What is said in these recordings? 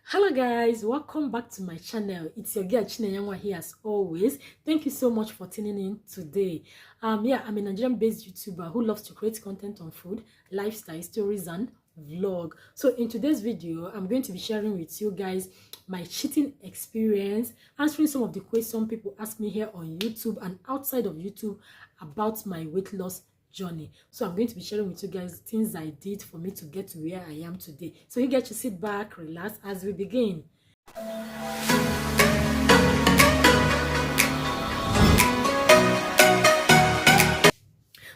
Hello guys, welcome back to my channel. It's your girl Nenye here as always. Thank you so much for tuning in today. I'm a Nigerian based YouTuber who loves to create content on food, lifestyle, stories and vlog. So in today's video, I'm going to be sharing with you guys my cheating experience, answering some of the questions people ask me here on YouTube and outside of YouTube about my weight loss journey. So I'm going to be sharing with you guys things I did for me to get to where I am today. So you get to sit back, relax as we begin.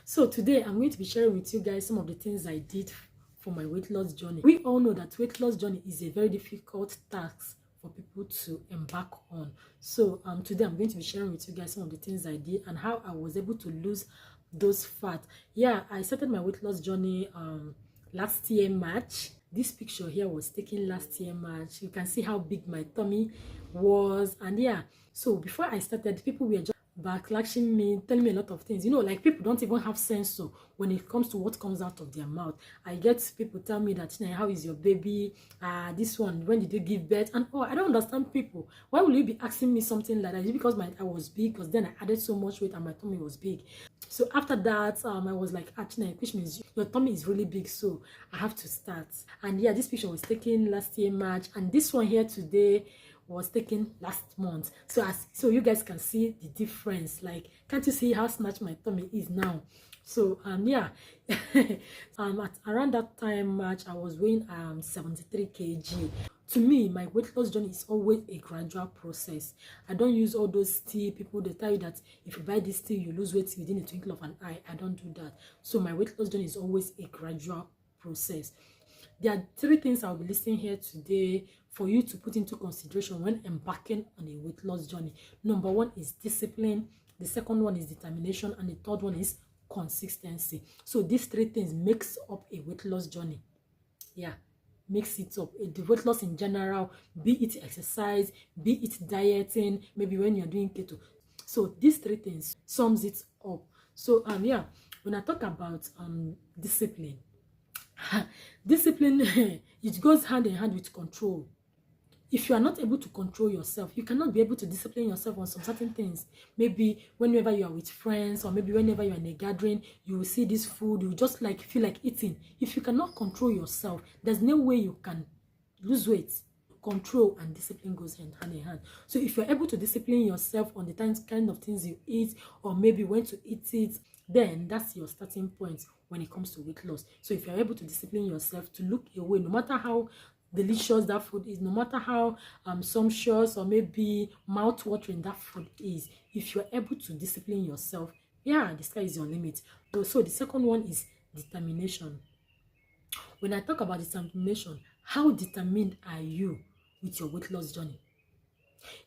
So today I'm going to be sharing with you guys some of the things I did for my weight loss journey. We all know that weight loss journey is a very difficult task for people to embark on. So today I'm going to be sharing with you guys some of the things I did and how I was able to lose those fat. Yeah, I started my weight loss journey last year March. This picture here was taken last year March. You can see how big my tummy was. And yeah, so before I started, people were just backlashing me, telling me a lot of things. You know, like people don't even have sense so when it comes to what comes out of their mouth. I get people tell me that, how is your baby? This one, when did you give birth? And I don't understand people. Why will you be asking me something like that? Is it because I was big? Because then I added so much weight and my tummy was big. So after that, I was like, which means your tummy is really big, so I have to start. And yeah, this picture was taken last year March, and this one here today was taken last month. So you guys can see the difference. Like, can't you see how snatched my tummy is now? So yeah, at around that time March, I was weighing 73 kg. To me, my weight loss journey is always a gradual process. I don't use all those tea. People, they tell you that if you buy this tea, you lose weight within a twinkle of an eye. I don't do that. So my weight loss journey is always a gradual process. There are 3 things I'll be listing here today for you to put into consideration when embarking on a weight loss journey. Number 1 is discipline. The second one is determination. And the third one is consistency. So these 3 things makes up a weight loss journey. Yeah, makes it up. The weight loss in general, be it exercise, be it dieting, maybe when you're doing keto. So these 3 things sums it up. So yeah, when I talk about discipline, discipline it goes hand in hand with control. If you are not able to control yourself, you cannot be able to discipline yourself on some certain things. Maybe whenever you are with friends, or maybe whenever you are in a gathering, you will see this food, you just like feel like eating. If you cannot control yourself, there's no way you can lose weight. Control and discipline goes hand in hand. So if you're able to discipline yourself on the kind of things you eat, or maybe when to eat it, then that's your starting point when it comes to weight loss. So if you're able to discipline yourself to look away, no matter how delicious that food is, no matter how sumptuous or maybe mouth-watering that food is, if you're able to discipline yourself, yeah, the sky is your limit. So the second one is determination. When I talk about determination, how determined are you with your weight loss journey?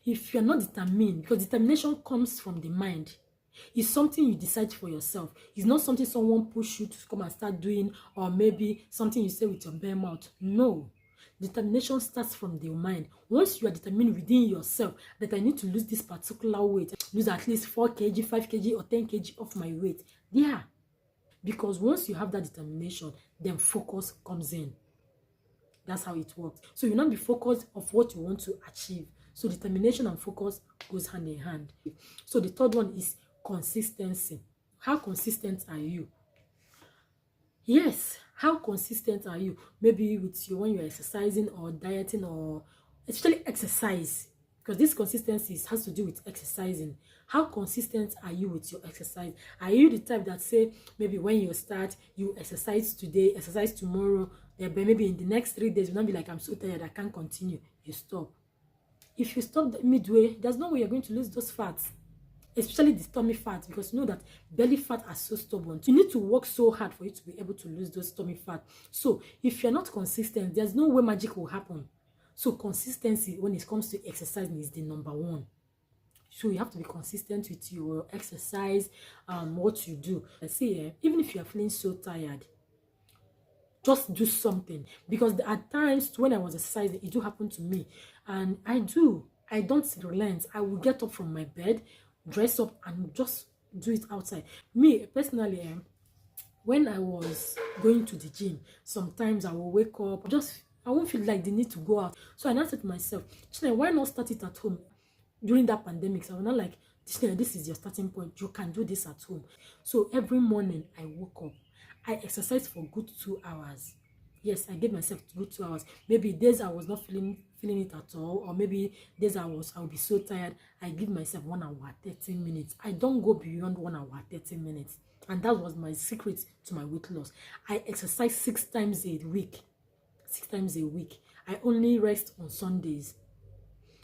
If you're not determined, because determination comes from the mind, it's something you decide for yourself. It's not something someone push you to come and start doing, or maybe something you say with your bare mouth. No. Determination starts from the mind. Once you are determined within yourself that I need to lose this particular weight, lose at least 4 kg, 5 kg, or 10 kg of my weight. Yeah. Because once you have that determination, then focus comes in. That's how it works. So you not be focused of what you want to achieve. So determination and focus goes hand in hand. So the third one is consistency. How consistent are you? Yes, how consistent are you? Maybe with you when you're exercising or dieting, or especially exercise, because this consistency has to do with exercising. How consistent are you with your exercise? Are you the type that say maybe when you start, you exercise today, exercise tomorrow, but maybe in the next 3 days you'll not be like, I'm so tired, I can't continue. You stop. If you stop midway, there's no way you're going to lose those fats, especially the tummy fat, because you know that belly fat are so stubborn. You need to work so hard for you to be able to lose those tummy fat. So if you're not consistent, there's no way magic will happen. So consistency when it comes to exercising is the number 1. So you have to be consistent with your exercise, what you do. I say, even if you are feeling so tired, just do something. Because at times when I was exercising, it do happen to me, and I don't relent. I will get up from my bed, dress up, and just do it outside. Me personally, when I was going to the gym, sometimes I will wake up, just I won't feel like the need to go out. So I now said to myself, why not start it at home? During that pandemic, so I was not like, this is your starting point. You can do this at home. So every morning I woke up, I exercised for good 2 hours. Yes, I gave myself good 2 hours. Maybe days I was not feeling it at all, or maybe days I'll be so tired. I give myself 1 hour 13 minutes. I don't go beyond 1 hour 13 minutes. And that was my secret to my weight loss. I exercise 6 times a week. 6 times a week. I only rest on Sundays.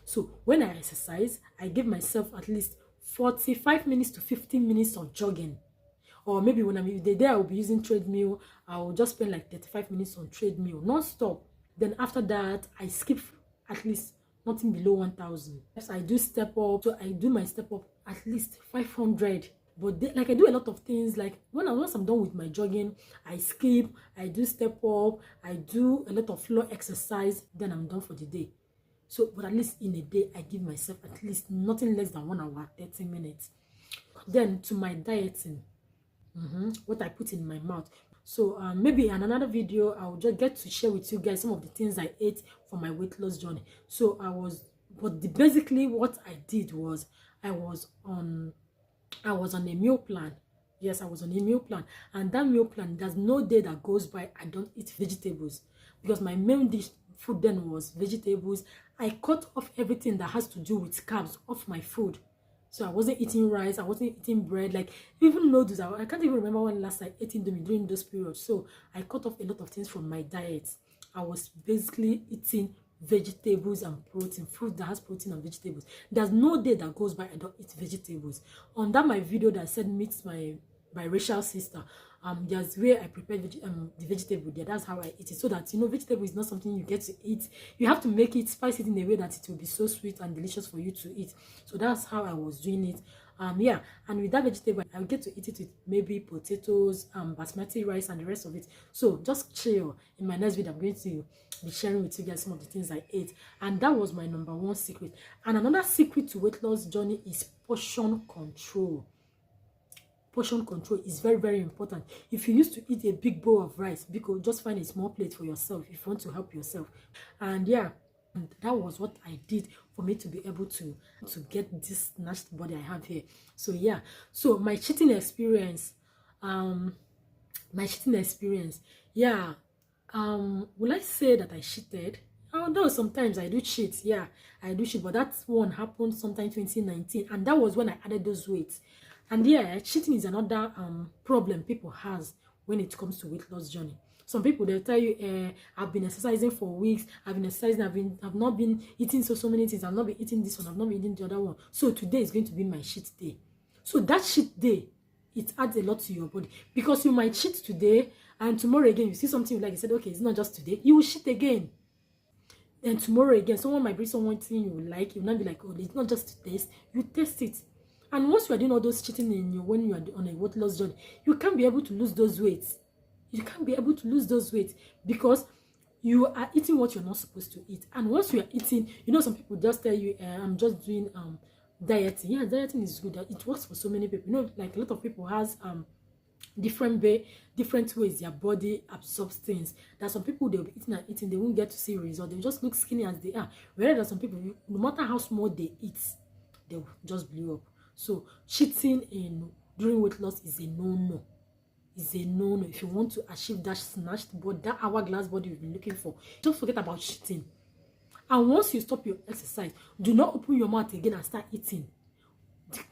So when I exercise, I give myself at least 45 minutes to 15 minutes of jogging. Or maybe when I'm the day I will be using treadmill, I will just spend like 35 minutes on treadmill, non-stop. Then after that, I skip at least nothing below 1,000. Yes, I do step up. So I do my step up at least 500. But like I do a lot of things. Like once I'm done with my jogging, I skip, I do step up, I do a lot of floor exercise. Then I'm done for the day. So, but at least in a day, I give myself at least nothing less than 1 hour 30 minutes. Then to my dieting, what I put in my mouth. So maybe in another video, I'll just get to share with you guys some of the things I ate for my weight loss journey. So basically what I did was I was on a meal plan. Yes, I was on a meal plan, and that meal plan, there's no day that goes by I don't eat vegetables, because my main food then was vegetables. I cut off everything that has to do with carbs off my food. So I wasn't eating rice, I wasn't eating bread, like even noodles. I can't even remember when last I ate indomie during those periods. So I cut off a lot of things from my diet. I was basically eating vegetables and protein, food that has protein and vegetables. There's no day that goes by I don't eat vegetables. On that my video that I said meets my biracial sister, there's where I prepare the vegetable there. That's how I eat it, so that vegetable is not something you get to eat. You have to make it, spice it in a way that it will be so sweet and delicious for you to eat. So that's how I was doing it. Yeah, and with that vegetable I get to eat it with maybe potatoes, basmati rice, and the rest of it. So just chill. In my next video I'm going to be sharing with you guys some of the things I ate, and that was my number one secret. And another secret to weight loss journey is portion control. Portion control is very, very important. If you used to eat a big bowl of rice, because just find a small plate for yourself if you want to help yourself. And yeah, and that was what I did for me to be able to get this snatched body I have here. So yeah, so my cheating experience, yeah, will I say that I cheated? Although sometimes I do cheat, yeah, I do cheat, but that one happened sometime 2019, and that was when I added those weights. And yeah, cheating is another problem people has when it comes to weight loss journey. Some people, they'll tell you, I've been exercising for weeks, I've been exercising, I've not been eating so many things, I've not been eating this one, I've not been eating the other one. So today is going to be my cheat day. So that cheat day, it adds a lot to your body, because you might cheat today and tomorrow again you see something you like, you said, okay, it's not just today, you will cheat again. And tomorrow again, someone might bring someone thing you like, you'll not be like, oh, it's not just to taste, you taste it. And once you are doing all those cheating when you are on a weight loss journey, you can't be able to lose those weights. You can't be able to lose those weights because you are eating what you're not supposed to eat. And once you are eating, some people just tell you, I'm just doing dieting. Yeah, dieting is good. It works for so many people. Like a lot of people has different ways their body absorbs things. There's some people, they'll be eating, they won't get to see results. They'll just look skinny as they are. Whereas there's some people, no matter how small they eat, they'll just blow up. So cheating during weight loss is a no-no. It's a no-no. If you want to achieve that snatched body, that hourglass body you've been looking for, don't forget about cheating. And once you stop your exercise, do not open your mouth again and start eating.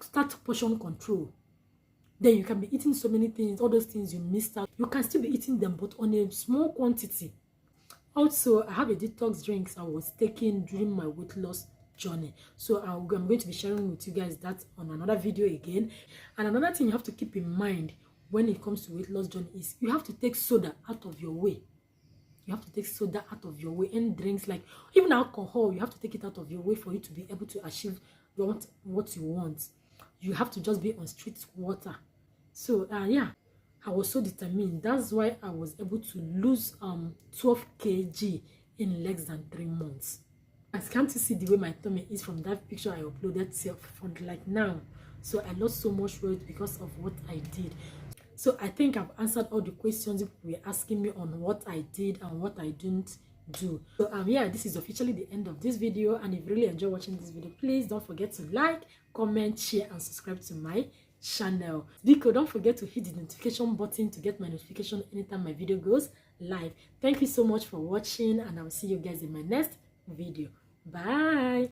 Start portion control. Then you can be eating so many things, all those things you missed out. You can still be eating them, but on a small quantity. Also, I have a detox drinks I was taking during my weight loss journey. So I'm going to be sharing with you guys that on another video again. And another thing you have to keep in mind when it comes to weight loss journey is you have to take soda out of your way. You have to take soda out of your way. And drinks, like even alcohol, you have to take it out of your way for you to be able to achieve what you want. You have to just be on street water. So yeah, I was so determined. That's why I was able to lose 12 kg in less than 3 months. Can't you see the way my tummy is from that picture I uploaded from like now? So I lost so much weight because of what I did. So I think I've answered all the questions people were asking me on what I did and what I didn't do. So yeah, this is officially the end of this video, and if you really enjoy watching this video, please don't forget to like, comment, share, and subscribe to my channel. Because don't forget to hit the notification button to get my notification anytime my video goes live. Thank you so much for watching, and I will see you guys in my next video. Bye.